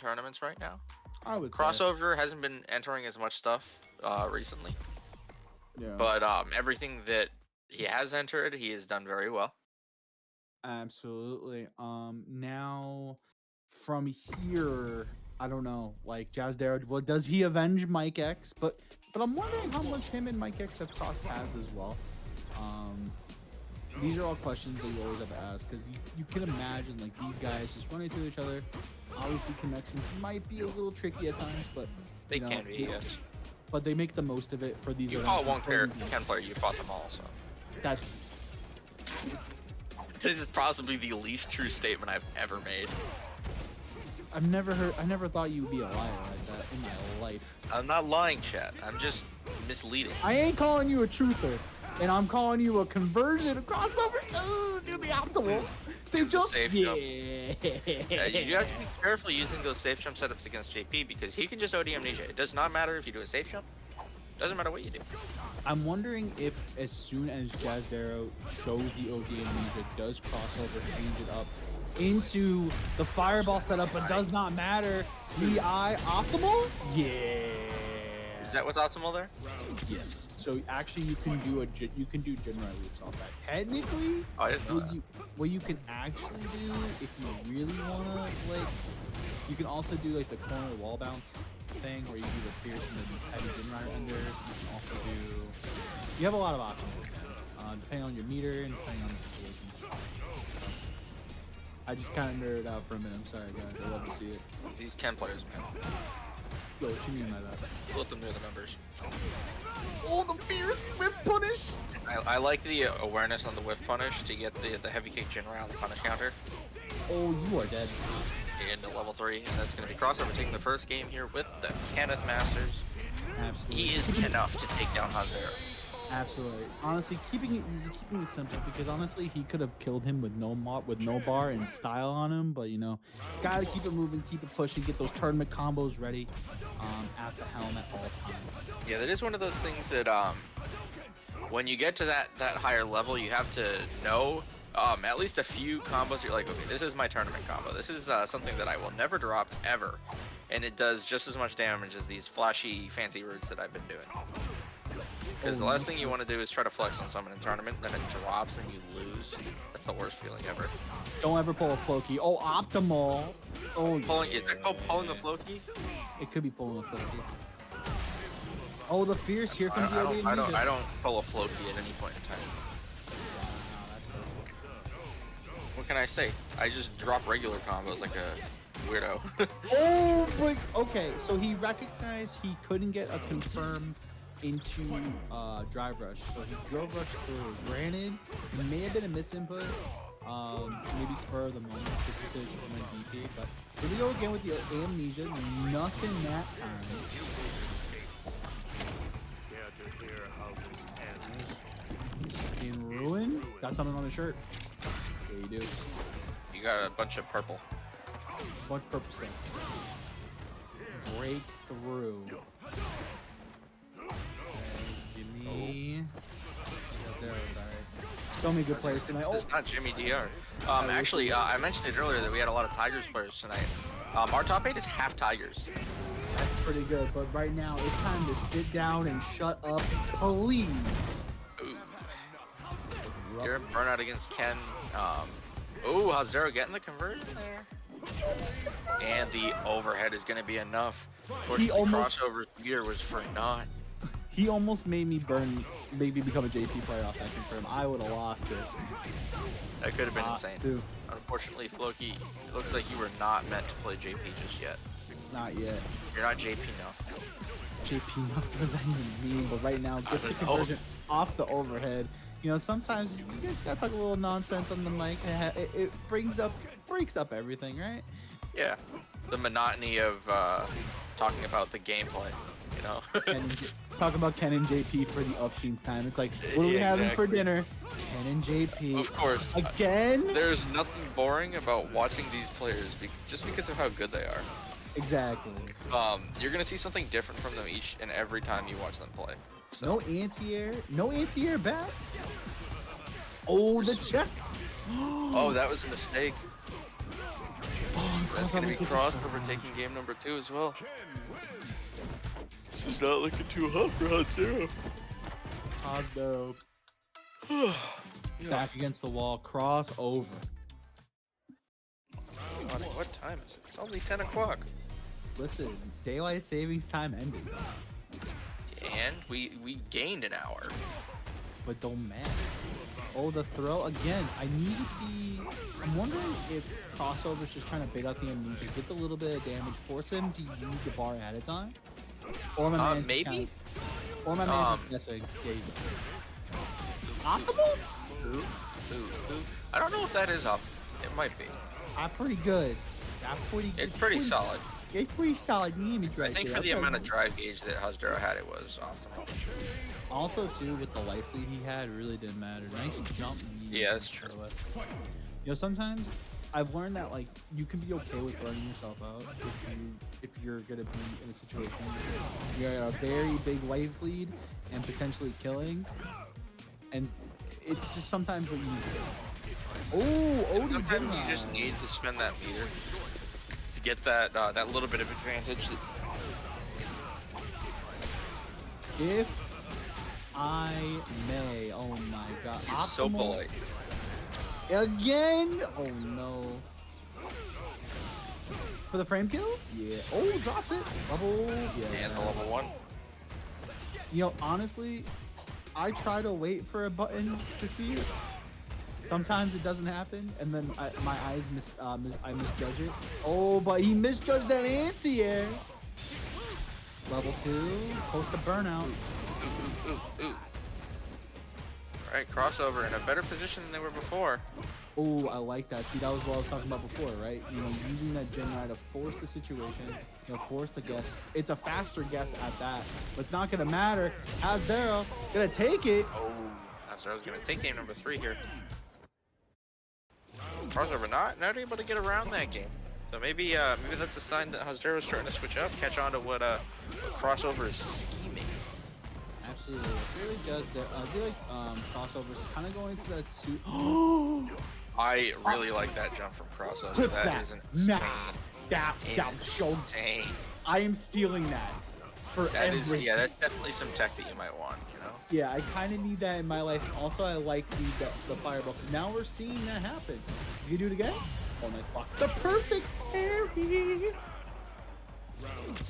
tournaments right now. I would say. Crossover hasn't been entering as much stuff recently, Yeah. but everything that he has entered, he has done very well. Absolutely. Now from here, I don't know. Like Jazdero, well, does he avenge Mike X? But I'm wondering how much him and Mike X have crossed paths as well. These are all questions that you always have to ask because you can imagine like these guys just running into each other. Obviously, connections might be a little tricky at times, but They can be, yes. But they make the most of it for these. You events fought one and Ken player, you fought them all, so. That's. This is possibly the least true statement I've ever made. I never thought you would be a liar like that in my life. I'm not lying, chat. I'm just misleading. I ain't calling you a truther, and I'm calling you a conversion, a crossover. Do the optimal safe jump. Safe yeah. jump. You have to be careful using those safe jump setups against JP because he can just OD amnesia. It does not matter if you do a safe jump. Doesn't matter what you do. I'm wondering if as soon as Jazdero shows the OD amnesia, does crossover change it up into the fireball setup, but does not matter. DI optimal? Yeah. Is that what's optimal there? Yes. So actually, you can do Jinrai loops off that. Technically, oh, I didn't know that. What you can actually do if you really wanna like, you can also do like the corner wall bounce thing where you do the fierce and the heavy Jinrai under. You can also do. You have a lot of options depending on your meter and depending on the situation. I just kind of nerded out for a minute. I'm sorry, guys. I love to see it. These Ken players, man. Yo, what you mean by that? Let them near the numbers. Oh, the fierce whip punish! I like the awareness on the whiff punish to get the heavy kick Jinrai on the punish counter. Oh, you are dead. Into level 3, and that's going to be crossover taking the first game here with the Kenneth Masters. Absolutely. He is enough to take down Jazdero. Absolutely. Honestly, keeping it easy, keeping it simple, because honestly, he could have killed him with no bar and style on him, but you know, gotta keep it moving, keep it pushing, get those tournament combos ready at the helm at all times. Yeah, that is one of those things that when you get to that higher level, you have to know at least a few combos. You're like, okay, this is my tournament combo. This is something that I will never drop ever, and it does just as much damage as these flashy, fancy roots that I've been doing. Because the last thing you want to do is try to flex on someone in a tournament, then it drops, then you lose. That's the worst feeling ever. Don't ever pull a Floki. Oh, optimal. Oh, pulling, is that called pulling a Floki? It could be pulling a Floki. Oh, the fierce. Here comes the OD. I don't pull a Floki at any point in time. What can I say? I just drop regular combos like a weirdo. Oh, but okay. So he recognized he couldn't get a confirm into drive rush, so he drove rush through. Granted, it may have been a misinput, maybe spur of the moment, just because of my DP. But here we go again with the amnesia. Nothing that time. In ruin, got something on the shirt. Yeah, you do. You got a bunch of purple. Bunch of purple stuff. Breakthrough. Jimmy. There, sorry. So many good players tonight. It's not Jimmy DR. Actually, I mentioned it earlier that we had a lot of Tigers players tonight. Our top 8 is half Tigers. That's pretty good, but right now it's time to sit down and shut up, please. Ooh. You're in burnout against Ken. Ooh, Jazdero getting the conversion there. And the overhead is going to be enough. The crossover here was for naught. He almost made me become a JP player off that confirm. I would have lost it. That could have been insane. Too. Unfortunately, Floki, it looks like you were not meant to play JP just yet. Not yet. You're not JP enough. JP enough? What does that even mean? But right now, get the conversion off the overhead. You know, sometimes you guys gotta talk a little nonsense on the mic. It breaks up everything, right? Yeah. The monotony of talking about the gameplay, you know? And talk about Ken and JP for the upscene time. It's like, what are we having for dinner? Ken and JP. Of course. Again? There's nothing boring about watching these players just because of how good they are. Exactly. You're gonna see something different from them each and every time you watch them play. So. No anti-air. No anti-air back. Oh, the check. Oh, that was a mistake. Oh, That's gonna be crossover taking game number 2 as well. This is not looking too hot for Jazdero. Jazdero. Back against the wall, crossover. God, what time is it? It's only 10 o'clock. Listen, daylight savings time ended, And we gained an hour. but don't matter. Oh, the throw again. I need to see. I'm wondering if crossover's just trying to bait out the amnesia, get a little bit of damage, force him to use the bar ahead of time. Or my man's maybe. Kind of, or my man's just guessing. Yeah, you go. Optimal? Ooh. I don't know if that is optimal. It might be. Pretty good. It's pretty solid. It's pretty solid damage right I think there. for the amount of drive gauge that Jazdero had, it was optimal. Also, too, with the life lead he had, it really didn't matter. Nice jump. Yeah, that's true. You know, sometimes I've learned that like you can be okay with burning yourself out if you're gonna be in a situation where you're at a very big life lead and potentially killing, and it's just sometimes what you need to do. Oh, Sometimes you just need to spend that meter to get that that little bit of advantage. If I may, oh my god, He's so polite. Again? Oh no. For the frame kill? Yeah. Oh, drops it. Level. Yeah. And the level 1. You know, honestly, I try to wait for a button to see it. Sometimes it doesn't happen, and then my eyes I misjudge it. Oh, but he misjudged that anti-air. Level 2, close to burnout. Ooh. Alright, crossover in a better position than they were before. Oh, I like that. See, that was what I was talking about before, right? You know, using that Genrai to force the situation, you know, force the guess. It's a faster guess at that, but it's not gonna matter. Jazdero gonna take it. Oh, Jazdero's gonna take game number 3 here. Crossover not able to get around that game. So maybe that's a sign that Jazdero's starting to switch up, catch on to what crossover is scheming. Absolutely. I feel like crossovers kind of going to that suit. I really like that jump from crossover. That is insane. That was so insane. I am stealing that for that everything. Yeah, that's definitely some tech that you might want, you know? Yeah, I kind of need that in my life. Also, I like the fireball. Now we're seeing that happen. You can do it again? Oh, nice block. The perfect parry!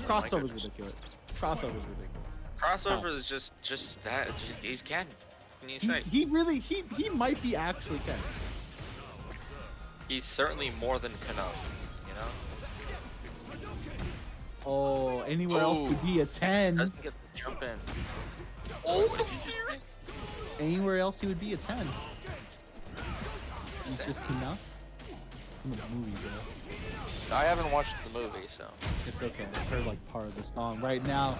Crossover's ridiculous. Crossover's ridiculous. Crossover is just that. He's Ken. Can you say? He might be actually Ken. He's certainly more than enough, you know? Oh, anywhere else would be a 10. Doesn't get the jump in. Oh, the fierce! Anywhere else he would be a 10. He's just enough. From the movie, though. I haven't watched the movie, so It's okay. I heard like part of the song. Right now,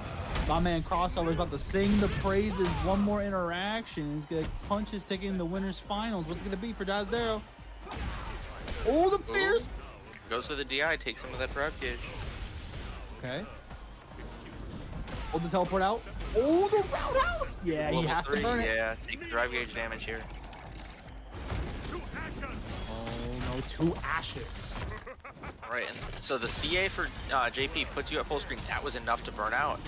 my man Crossover is about to sing the praises. One more interaction. He's gonna punch his ticket in the winners finals. What's it gonna be for Jazdero? Oh, the fierce! Goes to the DI, takes some of that drive gauge. Okay. Hold the teleport out. Oh, the roundhouse! Yeah, he has to burn it. Yeah, take the drive gauge damage here. Oh no, 2 ashes. Right, and so the CA for JP puts you at full screen. That was enough to burn out.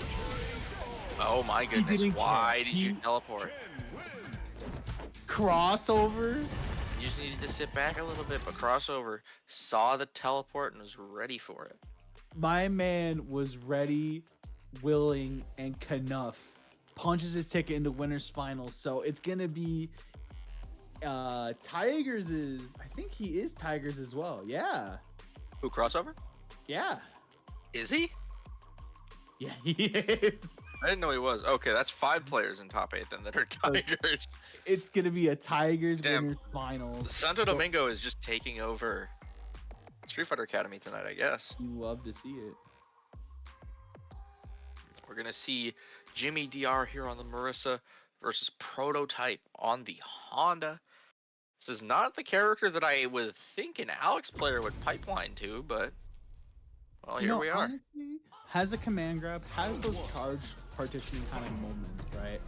Oh my goodness, why did you teleport? Crossover? You just needed to sit back a little bit, but crossover saw the teleport and was ready for it. My man was ready, willing, and enough. Punches his ticket into winners finals, so it's gonna be Tigers is. I think he is Tigers as well. Yeah. Who, crossover? Yeah. Is he? Yeah, he is. I didn't know he was. Okay, that's 5 players in top 8 then that are Tigers. It's gonna be a Tigers Damn. winners finals. Santo Domingo is just taking over Street Fighter Academy tonight, I guess. You love to see it. We're gonna see Jimmy DR here on the Marissa versus Prototype on the Honda. This is not the character that I would think an Alex player would pipeline to, but well, here we are. Honestly, has a command grab, has those charge partitioning kind of moments, right?